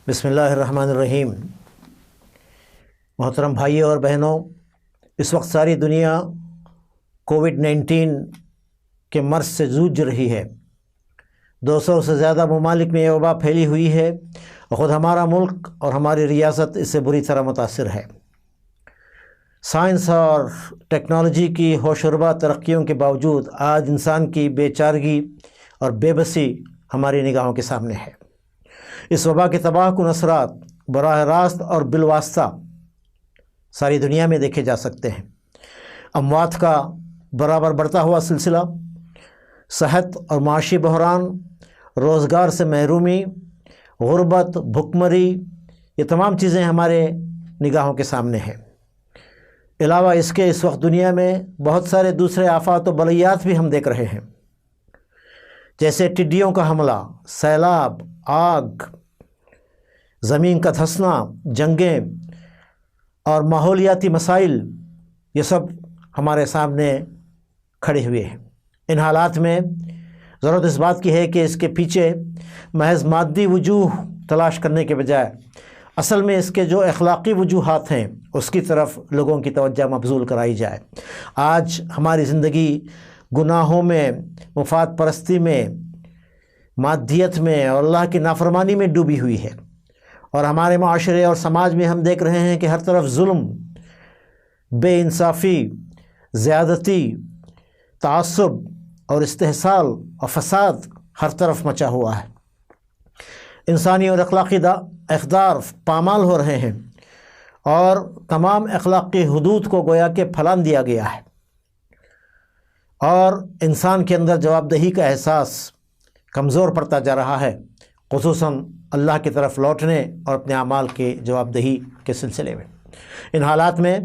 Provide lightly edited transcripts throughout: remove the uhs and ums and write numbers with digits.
بسم اللہ الرحمن الرحیم۔ محترم بھائیوں اور بہنوں، اس وقت ساری دنیا کووڈ-19 کے مرض سے جوجھ رہی ہے۔ 200 سے زیادہ ممالک میں یہ وبا پھیلی ہوئی ہے اور خود ہمارا ملک اور ہماری ریاست اس سے بری طرح متاثر ہے۔ سائنس اور ٹیکنالوجی کی ہوش ربا ترقیوں کے باوجود آج انسان کی بے چارگی اور بے بسی ہماری نگاہوں کے سامنے ہے۔ اس وبا کے تباہ کن اثرات براہ راست اور بالواسطہ ساری دنیا میں دیکھے جا سکتے ہیں۔ اموات کا برابر بڑھتا ہوا سلسلہ، صحت اور معاشی بحران، روزگار سے محرومی، غربت، بھکمری، یہ تمام چیزیں ہمارے نگاہوں کے سامنے ہیں۔ علاوہ اس کے اس وقت دنیا میں بہت سارے دوسرے آفات و بلیات بھی ہم دیکھ رہے ہیں، جیسے ٹڈیوں کا حملہ، سیلاب، آگ، زمین کا دھنسنا، جنگیں اور ماحولیاتی مسائل، یہ سب ہمارے سامنے کھڑے ہوئے ہیں۔ ان حالات میں ضرورت اس بات کی ہے کہ اس کے پیچھے محض مادی وجوہ تلاش کرنے کے بجائے اصل میں اس کے جو اخلاقی وجوہات ہیں اس کی طرف لوگوں کی توجہ مبذول کرائی جائے۔ آج ہماری زندگی گناہوں میں، مفاد پرستی میں، مادیت میں اور اللہ کی نافرمانی میں ڈوبی ہوئی ہے، اور ہمارے معاشرے اور سماج میں ہم دیکھ رہے ہیں کہ ہر طرف ظلم، بے انصافی، زیادتی، تعصب اور استحصال اور فساد ہر طرف مچا ہوا ہے۔ انسانی اور اخلاقی اقدار پامال ہو رہے ہیں اور تمام اخلاقی حدود کو گویا کہ پھلان دیا گیا ہے، اور انسان کے اندر جواب دہی کا احساس کمزور پڑتا جا رہا ہے، خصوصاً اللہ کی طرف لوٹنے اور اپنے اعمال کے جواب دہی کے سلسلے میں۔ ان حالات میں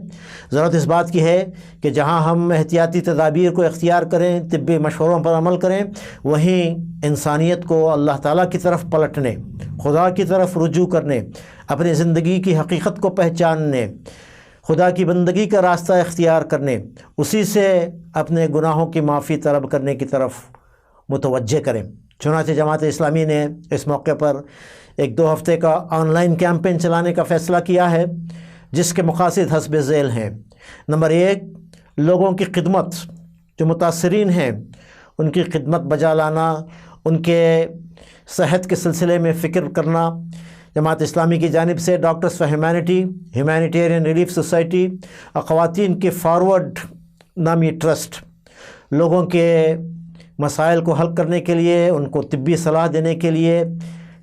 ضرورت اس بات کی ہے کہ جہاں ہم احتیاطی تدابیر کو اختیار کریں، طبی مشوروں پر عمل کریں، وہیں انسانیت کو اللہ تعالیٰ کی طرف پلٹنے، خدا کی طرف رجوع کرنے، اپنی زندگی کی حقیقت کو پہچاننے، خدا کی بندگی کا راستہ اختیار کرنے، اسی سے اپنے گناہوں کی معافی طلب کرنے کی طرف متوجہ کریں۔ چنانچہ جماعت اسلامی نے اس موقع پر ایک 2 ہفتے کا آن لائن کیمپین چلانے کا فیصلہ کیا ہے، جس کے مقاصد حسب ذیل ہیں۔ نمبر 1، لوگوں کی خدمت، جو متاثرین ہیں ان کی خدمت بجا لانا، ان کے صحت کے سلسلے میں فکر کرنا۔ جماعت اسلامی کی جانب سے doctors for humanity, humanitarian relief society اور خواتین کے فارورڈ نامی ٹرسٹ لوگوں کے مسائل کو حل کرنے کے لیے، ان کو طبی صلاح دینے کے لیے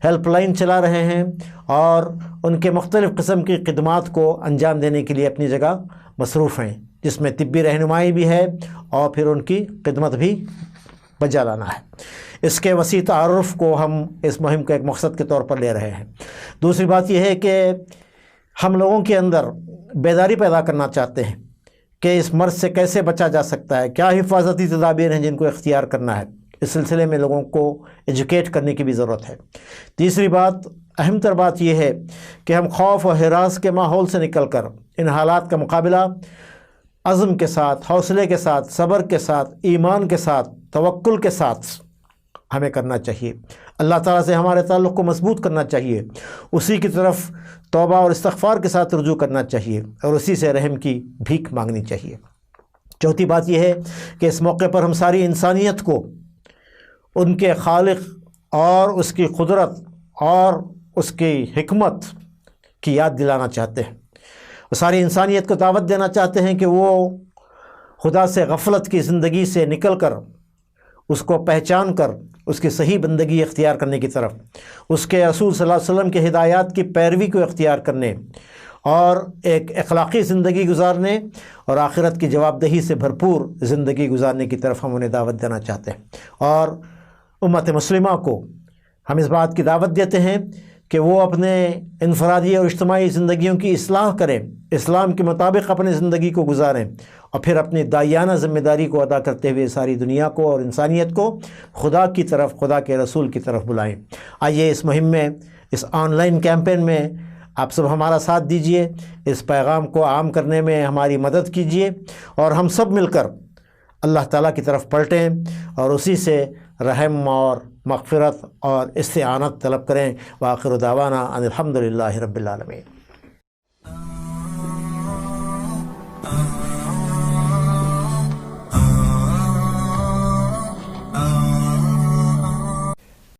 ہیلپ لائن چلا رہے ہیں، اور ان کے مختلف قسم کی خدمات کو انجام دینے کے لیے اپنی جگہ مصروف ہیں، جس میں طبی رہنمائی بھی ہے اور پھر ان کی خدمت بھی بجا لانا ہے۔ اس کے وسیع تعارف کو ہم اس مہم کا ایک مقصد کے طور پر لے رہے ہیں۔ دوسری بات یہ ہے کہ ہم لوگوں کے اندر بیداری پیدا کرنا چاہتے ہیں کہ اس مرض سے کیسے بچا جا سکتا ہے، کیا حفاظتی تدابیر ہیں جن کو اختیار کرنا ہے۔ اس سلسلے میں لوگوں کو ایجوکیٹ کرنے کی بھی ضرورت ہے۔ تیسری بات، اہم تر بات یہ ہے کہ ہم خوف و ہراس کے ماحول سے نکل کر ان حالات کا مقابلہ عزم کے ساتھ، حوصلے کے ساتھ، صبر کے ساتھ، ایمان کے ساتھ، توکل کے ساتھ ہمیں کرنا چاہیے۔ اللہ تعالیٰ سے ہمارے تعلق کو مضبوط کرنا چاہیے، اسی کی طرف توبہ اور استغفار کے ساتھ رجوع کرنا چاہیے، اور اسی سے رحم کی بھیک مانگنی چاہیے۔ چوتھی بات یہ ہے کہ اس موقع پر ہم ساری انسانیت کو ان کے خالق اور اس کی قدرت اور اس کی حکمت کی یاد دلانا چاہتے ہیں، اور ساری انسانیت کو دعوت دینا چاہتے ہیں کہ وہ خدا سے غفلت کی زندگی سے نکل کر، اس کو پہچان کر اس کی صحیح بندگی اختیار کرنے کی طرف، اس کے رسول صلی اللہ علیہ وسلم کے ہدایات کی پیروی کو اختیار کرنے اور ایک اخلاقی زندگی گزارنے اور آخرت کی جواب دہی سے بھرپور زندگی گزارنے کی طرف ہم انہیں دعوت دینا چاہتے ہیں۔ اور امت مسلمہ کو ہم اس بات کی دعوت دیتے ہیں کہ وہ اپنے انفرادی اور اجتماعی زندگیوں کی اصلاح کریں، اسلام کے مطابق اپنی زندگی کو گزاریں، اور پھر اپنی داعیانہ ذمہ داری کو ادا کرتے ہوئے ساری دنیا کو اور انسانیت کو خدا کی طرف، خدا کے رسول کی طرف بلائیں۔ آئیے اس مہم میں، اس آن لائن کیمپین میں آپ سب ہمارا ساتھ دیجئے، اس پیغام کو عام کرنے میں ہماری مدد کیجئے، اور ہم سب مل کر اللہ تعالیٰ کی طرف پلٹیں اور اسی سے رحم اور مغفرت اور استعانت طلب کریں۔ وآخر دعوانا ان الحمد للہ رب العالمین۔